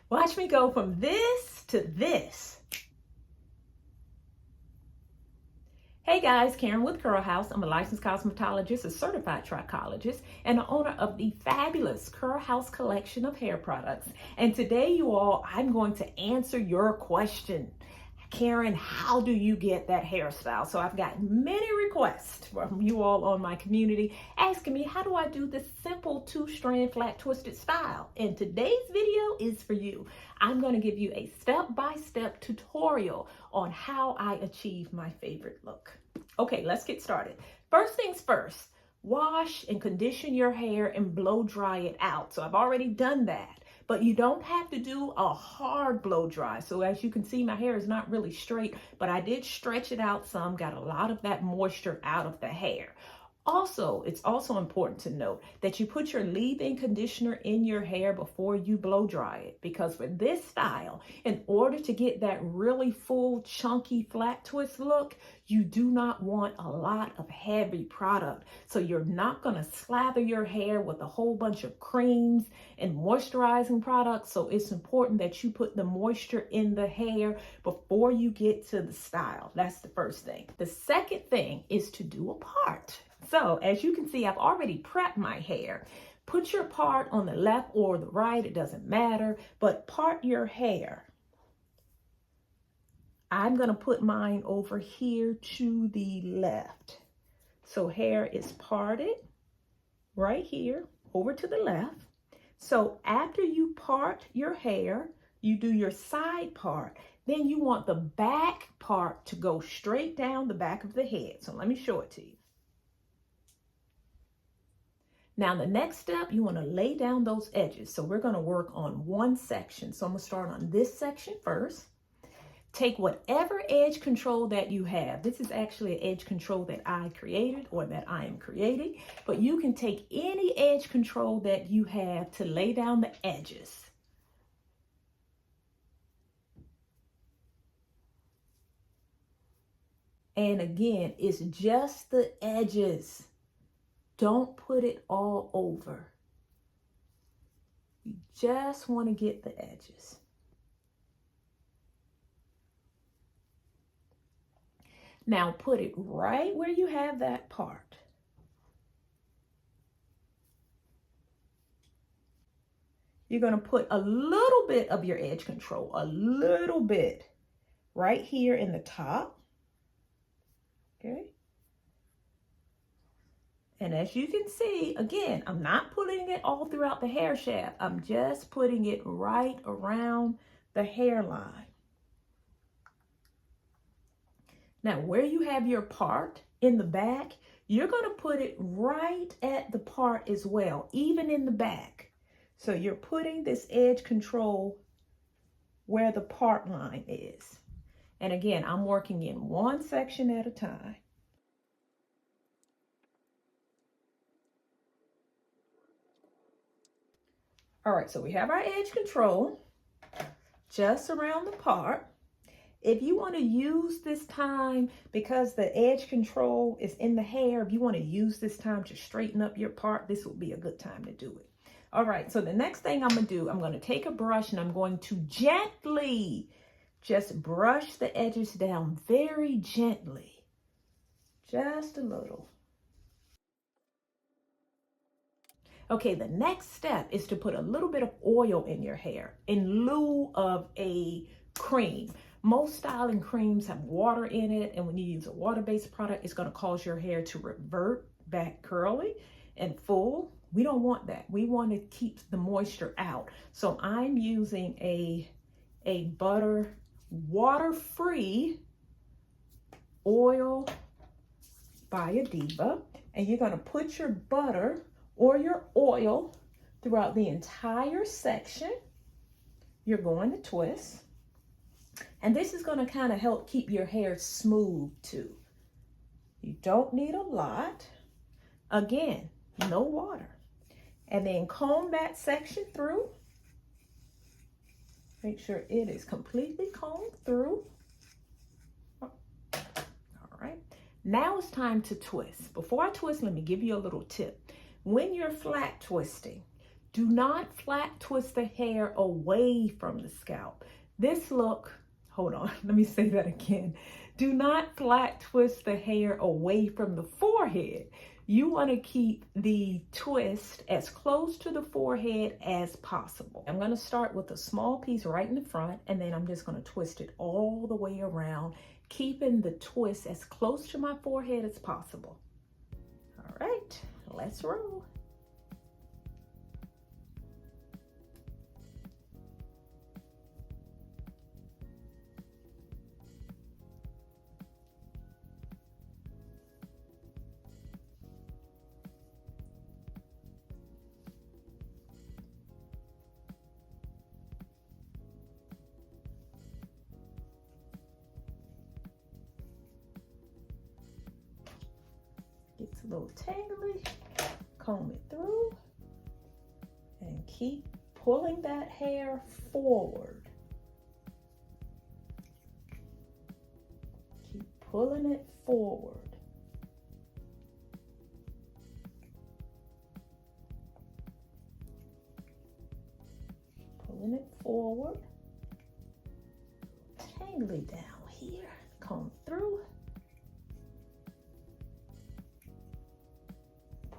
Watch me go from this to this. Hey guys, Karen with Curl House. I'm a licensed cosmetologist, a certified trichologist, and the owner of the fabulous Curl House collection of hair products. And today, you all, I'm going to answer your question. Karen, how do you get that hairstyle? So I've got many requests from you all on my community asking me, how do I do this simple two-strand flat twisted style? And today's video is for you. I'm going to give you a step-by-step tutorial on how I achieve my favorite look. Okay, let's get started. First things first, wash and condition your hair and blow dry it out. So I've already done that. But you don't have to do a hard blow dry. So as you can see, my hair is not really straight, but I did stretch it out some, got a lot of that moisture out of the hair. Also, it's also important to note that you put your leave-in conditioner in your hair before you blow dry it, because for this style, in order to get that really full, chunky, flat twist look, you do not want a lot of heavy product. So you're not going to slather your hair with a whole bunch of creams and moisturizing products. So it's important that you put the moisture in the hair before you get to the style. That's the first thing. The second thing is to do a part. So as you can see, I've already prepped my hair. Put your part on the left or the right, it doesn't matter, but part your hair. I'm going to put mine over here to the left. So hair is parted right here over to the left. So after you part your hair, you do your side part. Then you want the back part to go straight down the back of the head. So let me show it to you. Now, the next step, you want to lay down those edges. So we're going to work on one section. So I'm going to start on this section first. Take whatever edge control that you have. This is actually an edge control that I created or that I am creating. But you can take any edge control that you have to lay down the edges. And again, it's just the edges. Don't put it all over. You just want to get the edges. Now put it right where you have that part. You're going to put a little bit of your edge control, a little bit right here in the top. Okay. And as you can see, again, I'm not putting it all throughout the hair shaft. I'm just putting it right around the hairline. Now, where you have your part in the back, you're going to put it right at the part as well, even in the back. So you're putting this edge control where the part line is. And again, I'm working in one section at a time. All right, so we have our edge control just around the part. If you want to use this time, because the edge control is in the hair, if you want to use this time to straighten up your part, this would be a good time to do it. All right, so the next thing I'm going to do, I'm going to take a brush and I'm going to gently just brush the edges down very gently, just a little. Okay, the next step is to put a little bit of oil in your hair in lieu of a cream. Most styling creams have water in it, and when you use a water-based product, it's going to cause your hair to revert back curly and full. We don't want that. We want to keep the moisture out. So I'm using a butter water-free oil by a Diva, and you're going to put your butter or your oil throughout the entire section. You're going to twist. And this is going to kind of help keep your hair smooth too. You don't need a lot. Again, no water. And then comb that section through. Make sure it is completely combed through. All right. Now it's time to twist. Before I twist, let me give you a little tip. When you're flat twisting, Do not flat twist the hair away from the scalp. This look, hold on, let me say that again. Do not flat twist the hair away from the forehead. You want to keep the twist as close to the forehead as possible. I'm going to start with a small piece right in the front, and then I'm just going to twist it all the way around, keeping the twist as close to my forehead as possible. All right, let's roll. Gets a little tangly, comb it through, and keep pulling that hair forward. Keep pulling it forward. Pulling it forward. Tangly down here, comb through.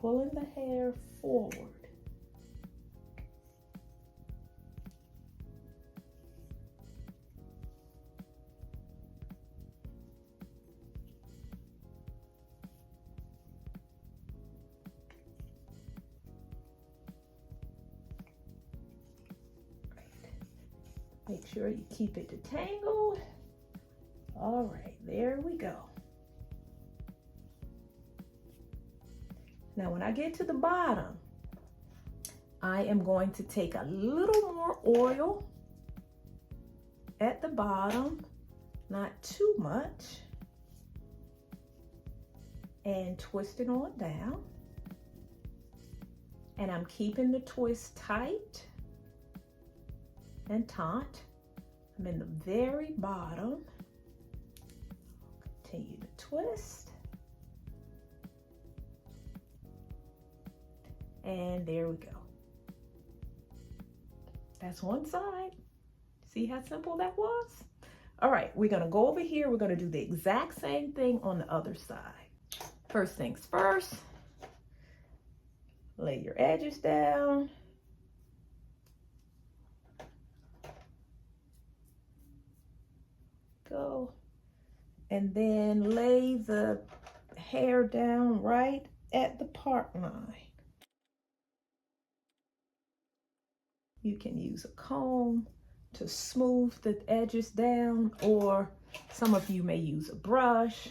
Pulling the hair forward. Make sure you keep it detangled. All right, there we go. Now, when I get to the bottom, I am going to take a little more oil at the bottom, not too much, and twist it on down. And I'm keeping the twist tight and taut. I'm in the very bottom. Continue to twist. And there we go. That's one side. See how simple that was? All right, we're gonna go over here. We're gonna do the exact same thing on the other side. First things first, lay your edges down. Go. And then lay the hair down right at the part line. You can use a comb to smooth the edges down, or some of you may use a brush.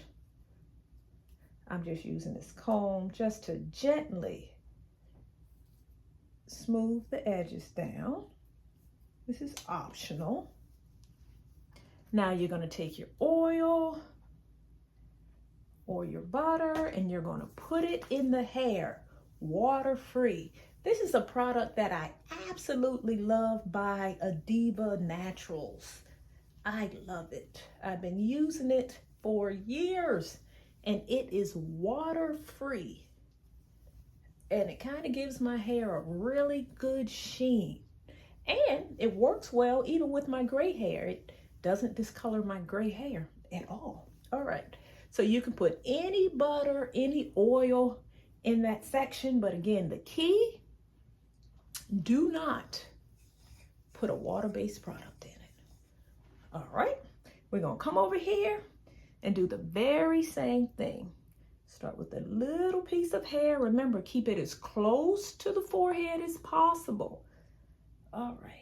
I'm just using this comb just to gently smooth the edges down. This is optional. Now you're going to take your oil or your butter and you're going to put it in the hair, water-free. This is a product that I absolutely love by Adiba Naturals. I love it. I've been using it for years and it is water-free. And it kind of gives my hair a really good sheen. And it works well even with my gray hair. It doesn't discolor my gray hair at all. All right, so you can put any butter, any oil in that section. But again, the key, do not put a water-based product in it. All right, we're gonna come over here and do the very same thing. Start with a little piece of hair. Remember, keep it as close to the forehead as possible. All right.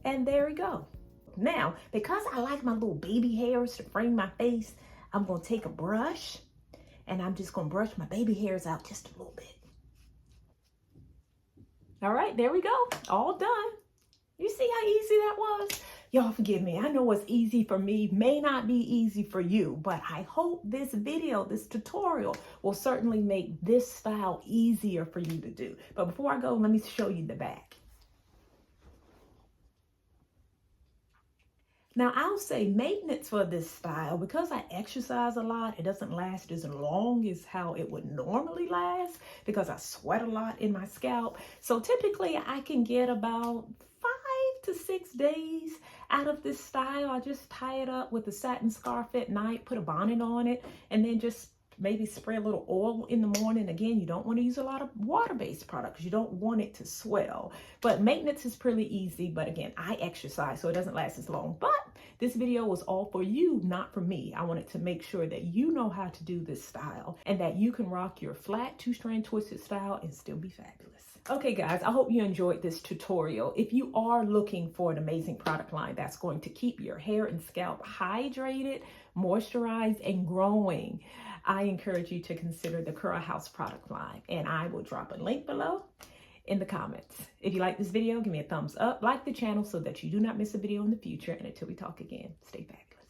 And there we go. Now, because I like my little baby hairs to frame my face, I'm going to take a brush and I'm just going to brush my baby hairs out just a little bit. All right, there we go. All done. You see how easy that was? Y'all forgive me. I know what's easy for me may not be easy for you, but I hope this video, this tutorial will certainly make this style easier for you to do. But before I go, let me show you the back. Now, I'll say maintenance for this style, because I exercise a lot, it doesn't last as long as how it would normally last because I sweat a lot in my scalp. So typically I can get about 5 to 6 days out of this style. I just tie it up with a satin scarf at night, put a bonnet on it, and then just maybe spray a little oil in the morning. Again, you don't want to use a lot of water-based products. You don't want it to swell. But maintenance is pretty easy. But again, I exercise, so it doesn't last as long. But this video was all for you, not for me. I wanted to make sure that you know how to do this style and that you can rock your flat two-strand twisted style and still be fabulous. Okay, guys, I hope you enjoyed this tutorial. If you are looking for an amazing product line that's going to keep your hair and scalp hydrated, moisturized, and growing, I encourage you to consider the Curl House product line, and I will drop a link below in the comments. If you like this video, give me a thumbs up, like the channel so that you do not miss a video in the future, and until we talk again, stay fabulous.